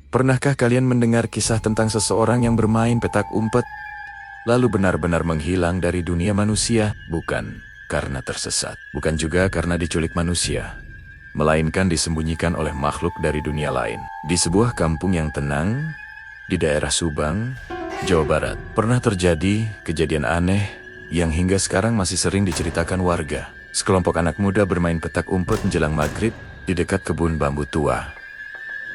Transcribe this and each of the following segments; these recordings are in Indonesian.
Pernahkah kalian mendengar kisah tentang seseorang yang bermain petak umpet, lalu benar-benar menghilang dari dunia manusia? Bukan karena tersesat, bukan juga karena diculik manusia, melainkan disembunyikan oleh makhluk dari dunia lain. Di sebuah kampung yang tenang, di daerah Subang, Jawa Barat, pernah terjadi kejadian aneh yang hingga sekarang masih sering diceritakan warga. Sekelompok anak muda bermain petak umpet menjelang maghrib di dekat kebun bambu tua.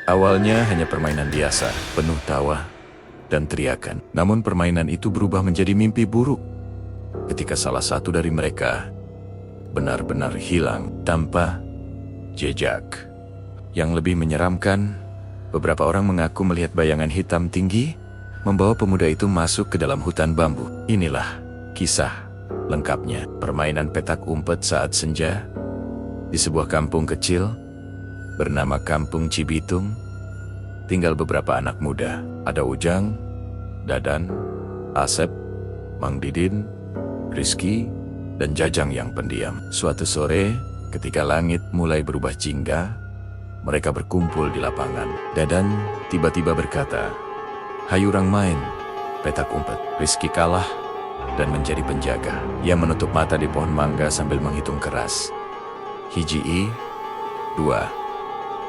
Awalnya hanya permainan biasa, penuh tawa dan teriakan. Namun permainan itu berubah menjadi mimpi buruk ketika salah satu dari mereka benar-benar hilang tanpa jejak. Yang lebih menyeramkan, beberapa orang mengaku melihat bayangan hitam tinggi membawa pemuda itu masuk ke dalam hutan bambu. Inilah kisah lengkapnya permainan petak umpet saat senja di sebuah kampung kecil bernama Kampung Cibitung. Tinggal beberapa anak muda. Ada Ujang, Dadan, Asep, Mang Didin, Rizky, dan Jajang yang pendiam. Suatu sore, ketika langit mulai berubah jingga, mereka berkumpul di lapangan. Dadan tiba-tiba berkata, "Hayu orang main petak umpet." Rizky kalah dan menjadi penjaga. Ia menutup mata di pohon mangga sambil menghitung keras. Hiji, dua,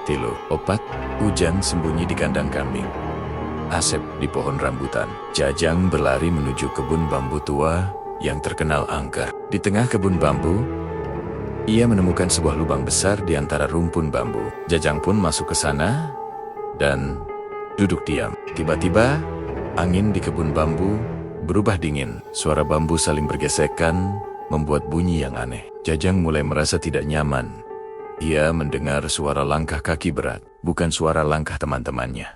tilu, opat. Ujang sembunyi di kandang kambing. Asep di pohon rambutan. Jajang berlari menuju kebun bambu tua yang terkenal angker. Di tengah kebun bambu, ia menemukan sebuah lubang besar di antara rumpun bambu. Jajang pun masuk ke sana dan duduk diam. Tiba-tiba, angin di kebun bambu berubah dingin. Suara bambu saling bergesekan membuat bunyi yang aneh. Jajang mulai merasa tidak nyaman. Ia mendengar suara langkah kaki berat, bukan suara langkah teman-temannya.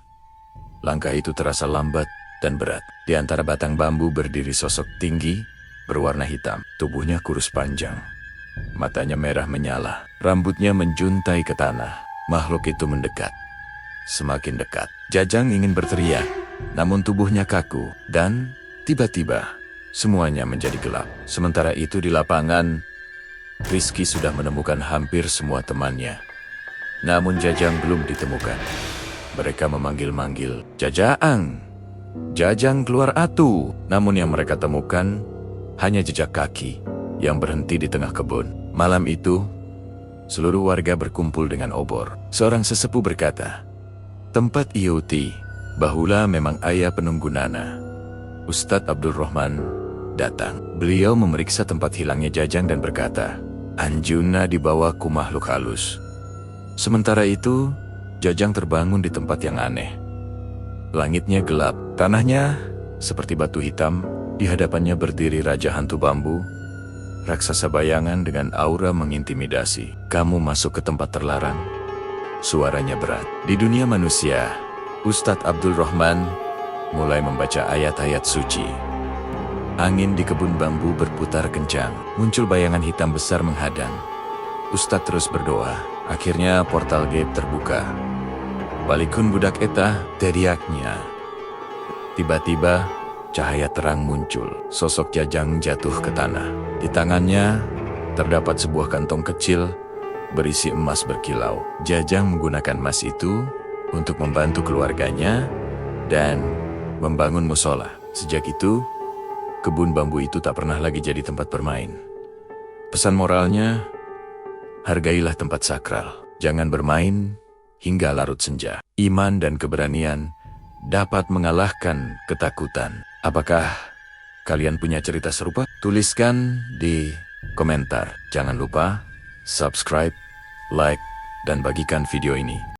Langkah itu terasa lambat dan berat. Di antara batang bambu berdiri sosok tinggi, berwarna hitam. Tubuhnya kurus panjang. Matanya merah menyala. Rambutnya menjuntai ke tanah. Makhluk itu mendekat. Semakin dekat. Jajang ingin berteriak, namun tubuhnya kaku. Dan tiba-tiba, semuanya menjadi gelap. Sementara itu di lapangan, Rizky sudah menemukan hampir semua temannya. Namun Jajang belum ditemukan. Mereka memanggil-manggil, "Jajang! Jajang keluar atu!" Namun yang mereka temukan hanya jejak kaki yang berhenti di tengah kebun. Malam itu, seluruh warga berkumpul dengan obor. Seorang sesepuh berkata, "Tempat iuti, bahula memang ayah penunggunana." Ustadz Abdul Rahman datang. Beliau memeriksa tempat hilangnya Jajang dan berkata, "Anjuna dibawa ku makhluk halus." Sementara itu, Jajang terbangun di tempat yang aneh. Langitnya gelap, tanahnya seperti batu hitam, di hadapannya berdiri Raja Hantu Bambu, raksasa bayangan dengan aura mengintimidasi. "Kamu masuk ke tempat terlarang." Suaranya berat. Di dunia manusia, Ustadz Abdul Rahman mulai membaca ayat-ayat suci. Angin di kebun bambu berputar kencang. Muncul bayangan hitam besar menghadang. Ustadz terus berdoa. Akhirnya portal gaib terbuka. "Balikun budak eta," teriaknya. Tiba-tiba cahaya terang muncul. Sosok Jajang jatuh ke tanah. Di tangannya terdapat sebuah kantong kecil berisi emas berkilau. Jajang menggunakan emas itu untuk membantu keluarganya dan membangun musola. Sejak itu, kebun bambu itu tak pernah lagi jadi tempat bermain. Pesan moralnya, hargailah tempat sakral. Jangan bermain hingga larut senja. Iman dan keberanian dapat mengalahkan ketakutan. Apakah kalian punya cerita serupa? Tuliskan di komentar. Jangan lupa subscribe, like, dan bagikan video ini.